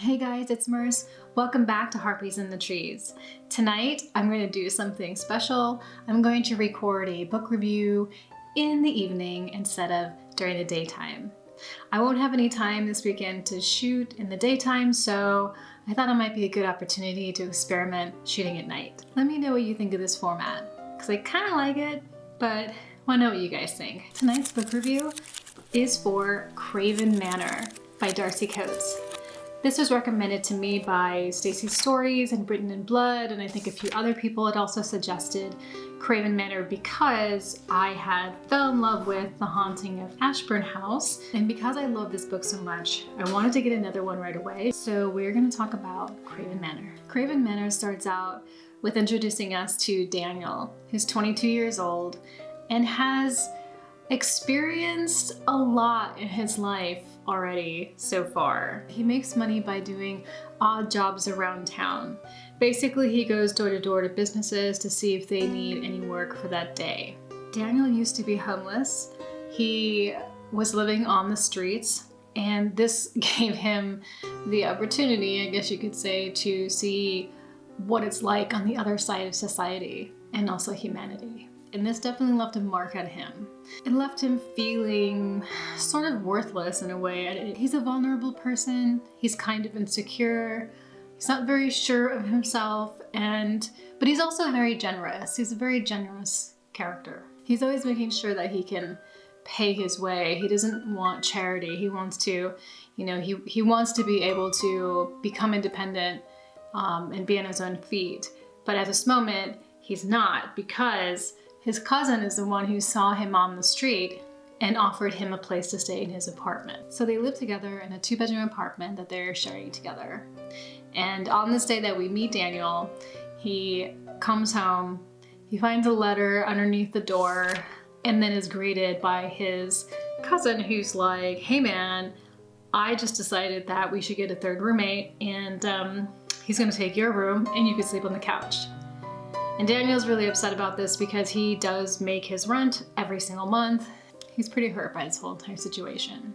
Hey guys, it's Merce. Welcome back to Harpies in the Trees. Tonight, I'm going to do something special. I'm going to record a book review in the evening instead of during the daytime. I won't have any time this weekend to shoot in the daytime, so I thought it might be a good opportunity to experiment shooting at night. Let me know what you think of this format, because I kind of like it, but I want to know what you guys think. Tonight's book review is for Craven Manor by Darcy Coates. This was recommended to me by Stacy Stories and Written in Blood, and I think a few other people had also suggested Craven Manor because I had fell in love with The Haunting of Ashburn House, and because I love this book so much, I wanted to get another one right away. So we're going to talk about Craven Manor. Craven Manor starts out with introducing us to Daniel, who's 22 years old and has experienced a lot in his life already so far. He makes money by doing odd jobs around town. Basically, he goes door to door to businesses to see if they need any work for that day. Daniel used to be homeless. He was living on the streets, and this gave him the opportunity, I guess you could say, to see what it's like on the other side of society and also humanity. And this definitely left a mark on him. It left him feeling sort of worthless in a way. He's a vulnerable person. He's kind of insecure. He's not very sure of himself, but he's also very generous. He's a very generous character. He's always making sure that he can pay his way. He doesn't want charity. He wants to, he wants to be able to become independent and be on his own feet. But at this moment, he's not, because his cousin is the one who saw him on the street and offered him a place to stay in his apartment. So they live together in a 2-bedroom apartment that they're sharing together. And on this day that we meet Daniel, he comes home, he finds a letter underneath the door, and then is greeted by his cousin who's like, "Hey man, I just decided that we should get a third roommate, and he's gonna take your room and you can sleep on the couch." And Daniel's really upset about this because he does make his rent every single month. He's pretty hurt by this whole entire situation.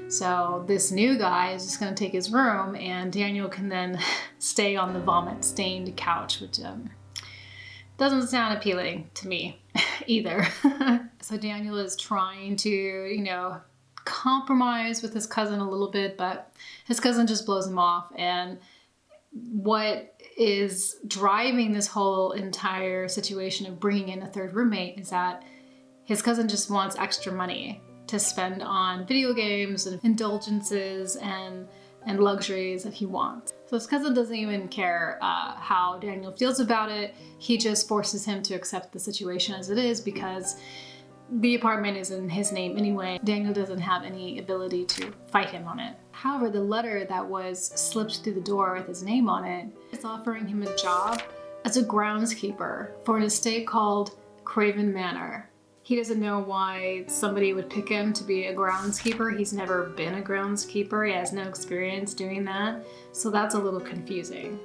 So this new guy is just gonna take his room, and Daniel can then stay on the vomit-stained couch, which doesn't sound appealing to me either. So Daniel is trying to, compromise with his cousin a little bit, but his cousin just blows him off. And what is driving this whole entire situation of bringing in a third roommate is that his cousin just wants extra money to spend on video games and indulgences and luxuries that he wants. So his cousin doesn't even care how Daniel feels about it. He just forces him to accept the situation as it is because the apartment is in his name anyway. Daniel doesn't have any ability to fight him on it. However, the letter that was slipped through the door with his name on it is offering him a job as a groundskeeper for an estate called Craven Manor. He doesn't know why somebody would pick him to be a groundskeeper. He's never been a groundskeeper. He has no experience doing that. So that's a little confusing.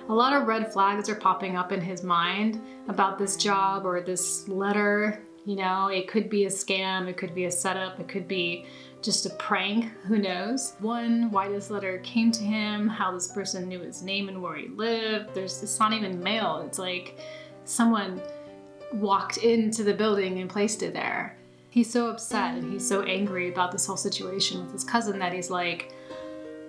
A lot of red flags are popping up in his mind about this job or this letter. It could be a scam, it could be a setup, it could be just a prank, who knows? One, why this letter came to him, how this person knew his name and where he lived. It's not even mail. It's like someone walked into the building and placed it there. He's so upset and he's so angry about this whole situation with his cousin that he's like,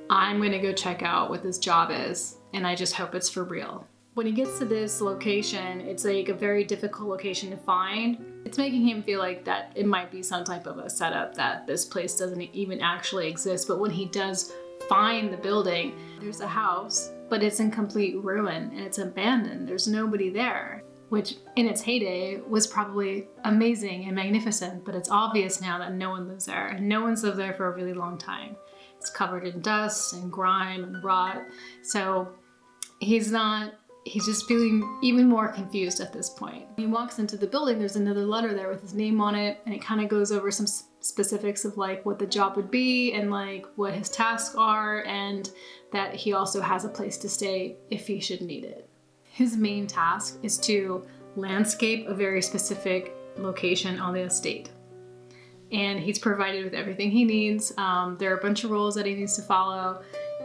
I'm gonna go check out what this job is, and I just hope it's for real. When he gets to this location, it's like a very difficult location to find. It's making him feel like that it might be some type of a setup, that this place doesn't even actually exist. But when he does find the building, there's a house, but it's in complete ruin and it's abandoned. There's nobody there, which in its heyday was probably amazing and magnificent, but it's obvious now that no one lives there, and no one's lived there for a really long time. It's covered in dust and grime and rot. So he's just feeling even more confused at this point. When he walks into the building, there's another letter there with his name on it, and it kind of goes over some specifics of like what the job would be and like what his tasks are, and that he also has a place to stay if he should need it. His main task is to landscape a very specific location on the estate. And he's provided with everything he needs. There are a bunch of rules that he needs to follow.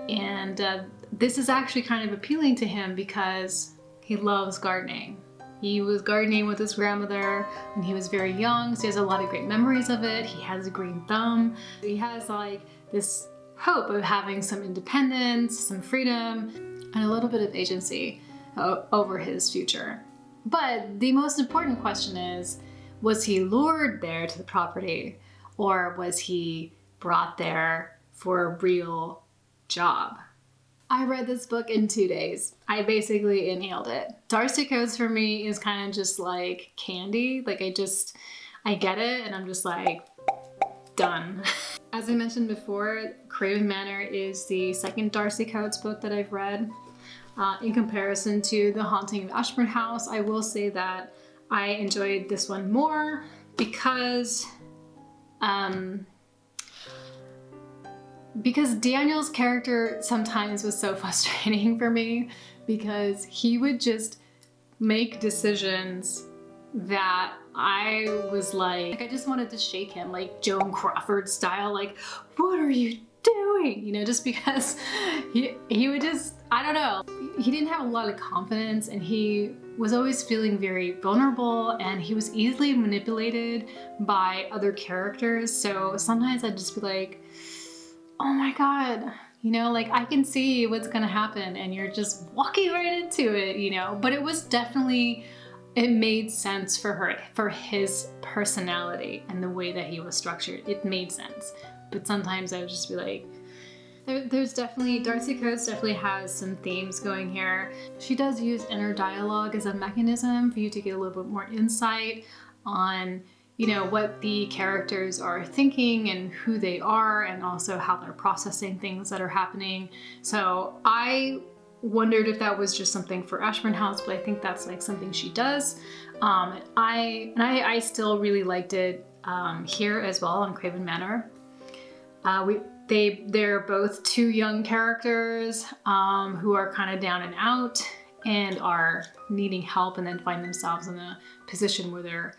And this is actually kind of appealing to him because he loves gardening. He was gardening with his grandmother when he was very young, so he has a lot of great memories of it. He has a green thumb. He has like this hope of having some independence, some freedom, and a little bit of agency over his future. But the most important question is, was he lured there to the property, or was he brought there for a real job? I read this book in 2 days. I basically inhaled it. Darcy Coates for me is kind of just like candy. Like I get it and I'm just like, done. As I mentioned before, Craven Manor is the second Darcy Coates book that I've read. In comparison to The Haunting of Ashburn House, I will say that I enjoyed this one more because Daniel's character sometimes was so frustrating for me because he would just make decisions that I was like I just wanted to shake him, like Joan Crawford style, like, what are you doing? You know, just because he would just, I don't know. He didn't have a lot of confidence and he was always feeling very vulnerable and he was easily manipulated by other characters. So sometimes I'd just be like, oh my God, you know, like I can see what's gonna happen and you're just walking right into it, you know. But it was definitely, it made sense for his personality and the way that he was structured. It made sense. But sometimes I would just be like, there's definitely, Darcy Coates definitely has some themes going here. She does use inner dialogue as a mechanism for you to get a little bit more insight on, you know, what the characters are thinking and who they are and also how they're processing things that are happening. So I wondered if that was just something for Ashburn House, but I think that's like something she does. I still really liked it here as well on Craven Manor. They're both two young characters who are kind of down and out and are needing help and then find themselves in a position where they're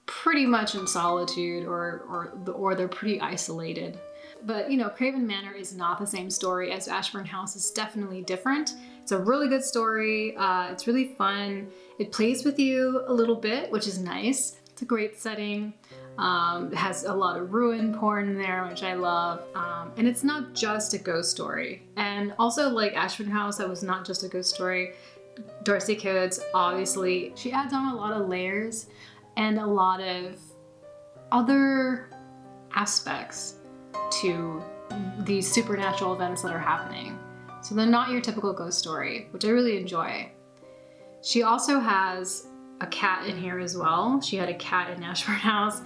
pretty much in solitude or they're pretty isolated. But you know, Craven Manor is not the same story as Ashburn House. It's definitely different. It's a really good story. It's really fun. It plays with you a little bit, which is nice. It's a great setting. It has a lot of ruin porn in there, which I love. And it's not just a ghost story. And also, like Ashburn House, that was not just a ghost story. Darcy Coates, obviously, she adds on a lot of layers and a lot of other aspects to these supernatural events that are happening. So they're not your typical ghost story, which I really enjoy. She also has a cat in here as well. She had a cat in Ashburn House.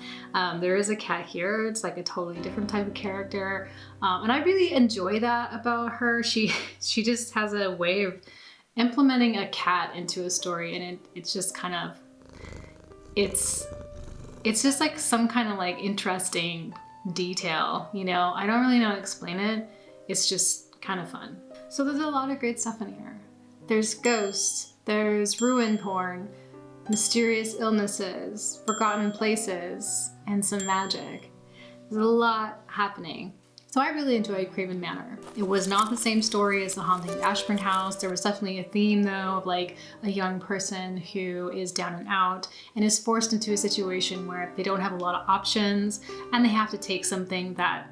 There is a cat here. It's like a totally different type of character. And I really enjoy that about her. She just has a way of implementing a cat into a story, and it's just kind of, it's just like some kind of like interesting detail, you know? I don't really know how to explain it. It's just kind of fun. So there's a lot of great stuff in here. There's ghosts, there's ruin porn, mysterious illnesses, forgotten places, and some magic. There's a lot happening. So I really enjoyed Craven Manor. It was not the same story as The Haunting of Ashburn House. There was definitely a theme though of like a young person who is down and out and is forced into a situation where they don't have a lot of options and they have to take something that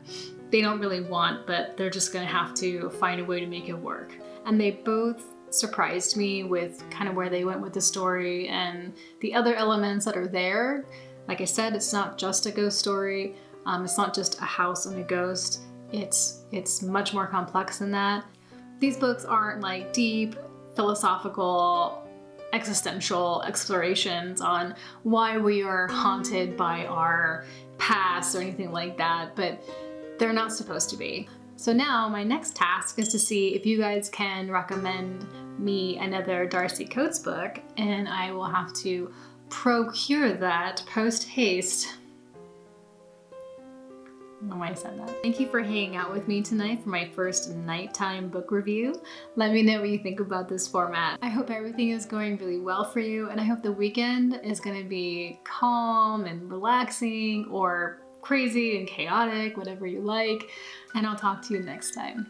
they don't really want, but they're just gonna have to find a way to make it work. And they both surprised me with kind of where they went with the story and the other elements that are there. Like I said, it's not just a ghost story. It's not just a house and a ghost. It's much more complex than that. These books aren't like deep, philosophical, existential explorations on why we are haunted by our past or anything like that, but they're not supposed to be. So now my next task is to see if you guys can recommend me another Darcy Coates book, and I will have to procure that post haste. I don't know why I said that. Thank you for hanging out with me tonight for my first nighttime book review. Let me know what you think about this format. I hope everything is going really well for you, and I hope the weekend is going to be calm and relaxing or crazy and chaotic, whatever you like, and I'll talk to you next time.